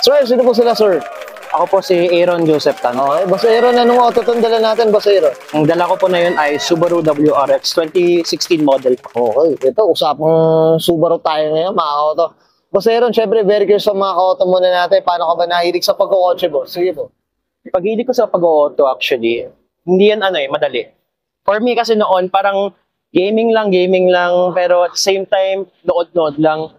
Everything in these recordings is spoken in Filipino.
Sir, sino po sila, sir? Ako po si Aaron Joseph Tan. Okay, Boss Aaron, anong auto itong dala natin, Boss Aaron? Ang dala ko po na yun ay Subaru WRX 2016 model. Okay, ito, usapang Subaru tayo ngayon, mga auto. Boss Aaron, syempre, very curious sa mga auto muna natin. Paano ka ba nahilig sa pagkakotse, boss? Sige po. Pag-hilig ko sa pag-auto actually, hindi yan madali. For me kasi noon, parang gaming lang, pero at the same time, nood-nood lang.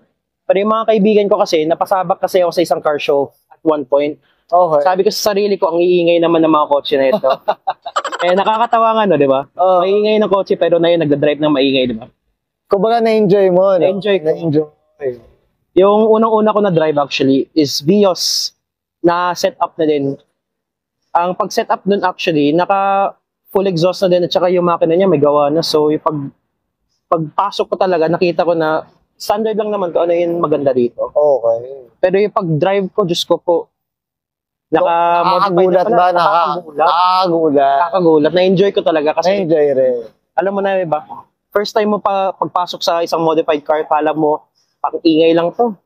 Pero yung mga kaibigan ko kasi, napasabak kasi ako sa isang car show at one point. Okay. Sabi ko sa sarili ko, ang iingay naman ng mga kotse na ito. Nakakatawa nga, no, di ba? Maingay ng kotse, pero na yun, nagdadrive ng maingay, di ba? Kumbaga, na-enjoy mo, no? Na-enjoy ko. Na-enjoy. Yung unang-una ko na drive actually is Vios na setup na din. Ang pag-setup nun actually, naka full exhaust na din at saka yung makina niya may gawa na. So, yung pagpasok ko talaga, nakita ko na standard lang naman ko ano yung maganda dito. Okay. Pero yung pag-drive ko, Diyos ko po, nakakagulat ba? Nakakagulat. Na-enjoy ko talaga kasi na-enjoy rin. Alam mo na, diba? First time mo pa pagpasok sa isang modified car, kala mo, pang ingay lang to.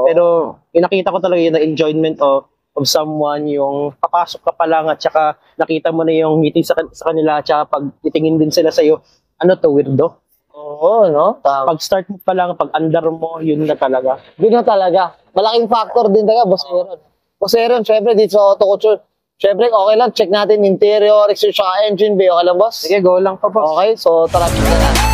Pero nakita ko talaga yung enjoyment of someone, yung papasok ka pa lang at saka nakita mo na yung meeting sa kanila at saka pag titingin din sila sa'yo, ano to, weirdo? Oo, no? Pag start mo pa lang, pag andar mo, yun na talaga. Yun na talaga. Malaking factor din talaga, Boss Aaron. Boss Aaron, syempre dito sa Auto Couture, syempre okay lang, check natin interior, exterior, saka engine bay. Okay lang, boss? Sige, go lang pa, boss. Okay, so tara, check na natin.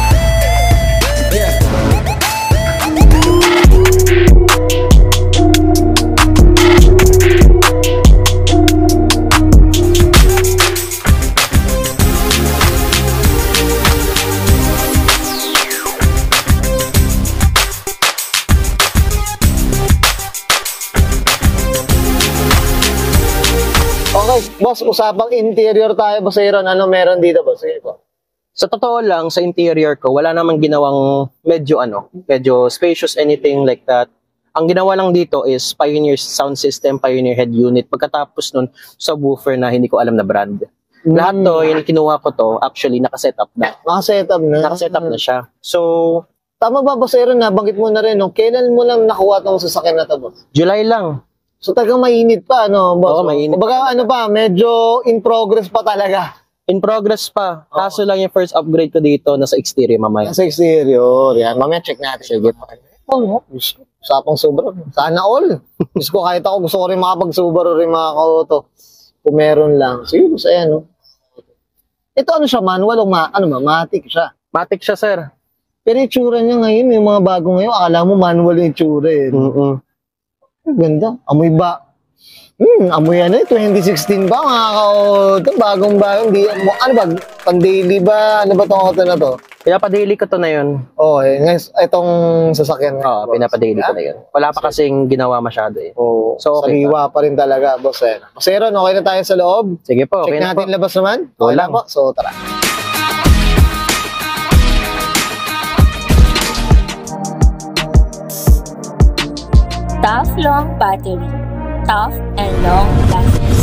Okay, boss, usapang interior tayo, Boss Aaron. Ano meron dito, boss? Sige po. Sa totoo lang, sa interior ko, wala namang ginawang medyo spacious, anything like that. Ang ginawa lang dito is Pioneer sound system, Pioneer head unit. Pagkatapos nun, subwoofer na hindi ko alam na brand. Lahat to, yung kinuha ko to, actually, nakasetup na. Nakasetup na? Nakasetup na siya. So, tama ba, Boss Aaron, nabanggit mo na rin, no? Kailan mo lang nakuha itong sasakyan na to, boss? July lang. So, talagang mainit pa, ano, boss? Oo, mainit. Kumbaga, ano pa, medyo in progress pa talaga. In progress pa. Kaso lang yung first upgrade ko dito, nasa exterior mamaya. Nasa exterior. Yan, mamaya check natin. Sige pa. Usapang Subaru. Sana all. Gusto ko, kahit ako, gusto ko rin makapag-Subaru rin mga ka-auto. Kung meron lang. Sige, boss, ayan, no? Ito, ano siya, manual o matic siya? Matic siya, sir. Pero yung tsura niya ngayon, yung mga bago ngayon, akala mo manual yung tsura eh. Ganda. Amoy ba? Amoy ano eh, 2016 ba mga ka-auto? Bagong-bagong. Ano ba? Pang-daily ba? Ano ba itong auto na to? Pinapadaily ko to na yun. Oo, ngayon, itong sasakyan nga. Oo, pinapadaily ko na yun. Wala pa kasing ginawa masyado eh. Oo, so, okay sariwa pa rin talaga, boss eh. Boss Aaron, okay na tayo sa loob? Sige po, check okay natin na po. Labas naman? Okay lang po. So, tara. Tough long battery. Tough and long lasting.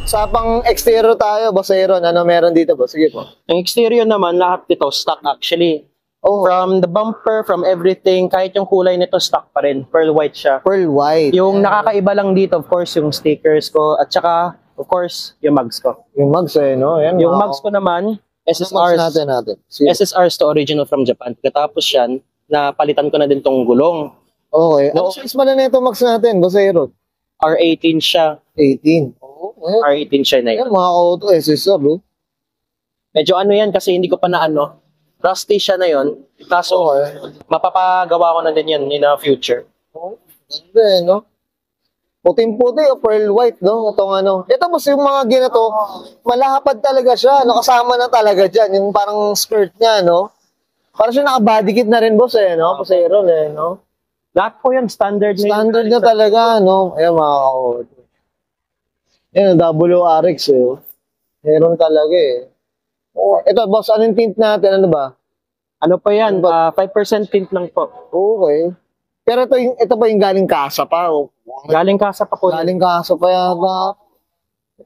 Sa pang exterior tayo, Boss Aaron, ano meron dito, boss? Sige po. Ang exterior naman, lahat dito stock actually. Oh, From the bumper, from everything, kahit yung kulay nito stock pa rin. Pearl white siya. pearl white. Yung nakakaiba lang dito, of course, yung stickers ko at saka, of course, yung mugs ko. Yung mugs eh, no? Ayan, Yung mugs ko naman, SSRs. natin. Sige. SSRs to original from Japan. Pagkatapos yan, napalitan ko na din tong gulong. Okay. Ano No. size pala na ito mugs natin, Boss Aaron? R18 siya. 18. Oo. R18 siya na yun. Ayan, mga auto SSR, bro. Medyo ano yan kasi hindi ko pa na rusty siya na yun. Kaso, mapapagawa ko na din yan in the future. Oh, ganda eh, no? Puting-puti o pearl white, no? Itong ano. Ito boss, yung mga ginato, malahapad talaga siya. Nakasama na talaga dyan. Yung parang skirt niya, no? Parang siya naka-bodykit na rin, boss, eh, no? Boss Aaron, eh, no? Lahat po yan, standard na yun. Standard na talaga, no? Ayan, mga ka-auto. Yan, WRX, eh. Meron talaga, eh. Oh, ito, boss, anong tint natin? Ano ba? Ano pa yan? 5% tint lang po. Okay. Pero ito ba yung galing kasa pa? Oh. Galing kasa pa po. Galing kasa pa yata.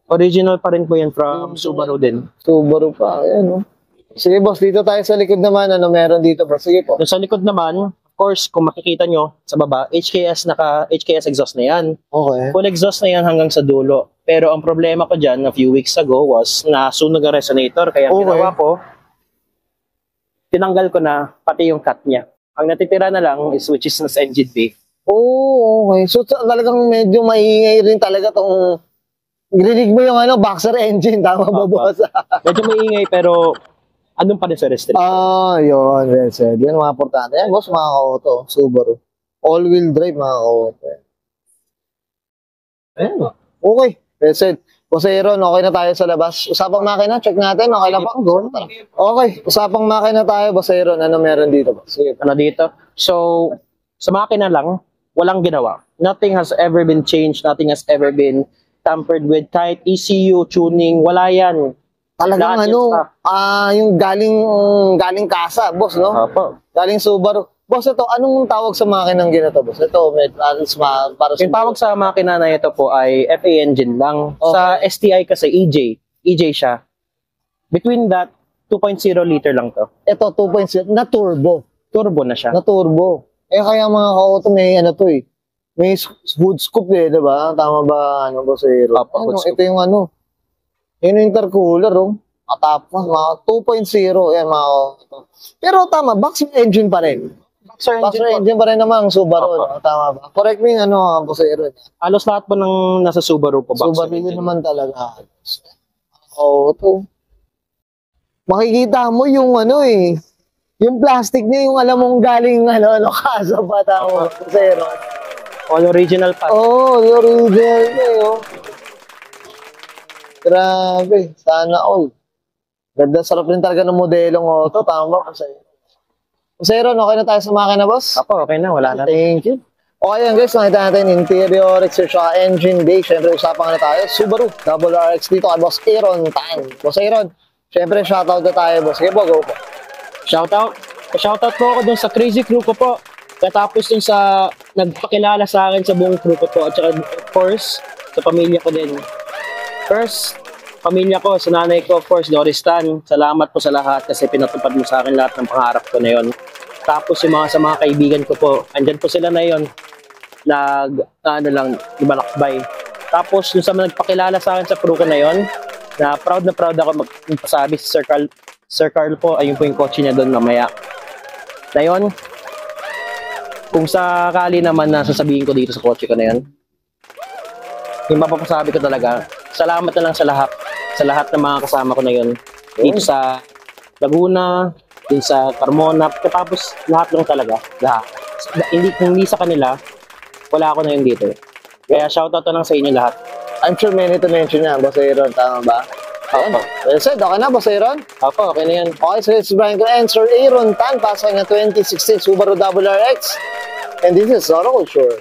Original pa rin po yan from Subaru din. Subaru pa. Ayan, no? Sige, boss. Dito tayo sa likod naman. Ano meron dito, boss? Sige po. Doon sa likod naman, of course, kung makikita nyo sa baba, HKS exhaust na yan. Okay. Full exhaust na yan hanggang sa dulo. Pero ang problema ko dyan, a few weeks ago, was nasunog ang resonator. Kaya ang ginawa ko, tinanggal ko na pati yung cut niya. Ang natitira na lang is which is sa engine bay. Oh, okay. So talagang medyo maingay rin talaga tong grinig mo yung boxer engine, tama ba, boss? Medyo maingay pero andun pa rin sa restriction. Yun, well said. Yan mga importante. Yan, boss, mga ka-auto, Subaru. All-wheel drive, mga ka-auto. Ayan. Okay, well said. Boss Aaron, okay na tayo sa labas. Usapang makina, check natin. Okay lang pa? Go. Okay, usapang makina tayo, Boss Aaron. Ano meron dito, boss? Sige. Ano dito? So, sa makina lang, walang ginawa. Nothing has ever been changed. Nothing has ever been tampered with. Kahit ECU, tuning, wala yan. Talagang Lahat yung stock. yung galing kasa, boss, no? Opo. Galing Subaru. Boss, ito, anong tawag sa makinang ginato, boss? Ito, para Yung tawag sa makina na ito po ay FA engine lang. Okay. Sa STI kasi EJ siya. Between that, 2.0 liter lang to. Ito, 2.0, na turbo. Turbo na siya. Na turbo. Kaya mga ka-auto, may to eh. May hood scoop eh, di ba? Tama ba, Boss Aaron? Opo, hood scoop. Ito yung yun yung intercooler, Tapos, mga 2.0, yan, mga ka-auto. Pero tama, boxer engine pa rin. Boxer Boxer engine engine pa rin naman ang Subaru, Opo. no? Tama ba? Correct me yung Boss Aaron. Halos lahat po ng nasa Subaru po. boxer Subaru yun engine. naman talaga. Oo, to. Makikita mo yung yung plastic niya, yung alam mong galing, kasa pa tao. Zero. All original pa. Oo, yung original niya, Grabe, sana all. Ganda, sarap rin talaga ng modelong auto. Tama ba sa'yo? Zero, okay na tayo sa makina, boss? Opo, okay na. Wala na. Thank you. Okay yan guys, nakita natin interior, exterior, engine bay. Siyempre, usapan na tayo. Subaru, Double RX dito kay Boss Aaron Tan. Boss Aaron, siyempre, shoutout na tayo, boss. Sige po, go po. Shoutout po ako dun sa crazy crew ko po. Katapos dun sa nagpakilala sa akin sa buong crew ko po. At saka, of course, sa pamilya ko din. First, pamilya ko, sa nanay ko, of course, Doris Tan. Salamat po sa lahat kasi pinatupad mo sa akin lahat ng pangarap ko na yon. Tapos yung sa mga kaibigan ko po, andyan po sila na yon. Ibalakbay. Tapos yung sa nagpakilala sa akin sa crew ko na yon, na proud ako magpasabi si Sir Carl po, ayun po yung kotse niya doon mamaya. Na yun, kung sakali naman na sasabihin ko dito sa kotse ko na yun, yung mapapasabi ko talaga, salamat na lang sa lahat ng mga kasama ko na yun. Dito sa Laguna, dito sa Carmona, tapos lahat lang talaga. Lahat. Kung hindi sa kanila, wala ako na yun dito. Kaya shoutout na lang sa inyo lahat. I'm sure many to mention yan, Boss Aaron. Tama ba? Opo. Well said, okay na, Boss Aaron? Opo, okay na yan. Okay, so it's Brian ko and Sir Aaron Tan, pasok niya 2016 Subaru Double RX. And this is Auto Culture.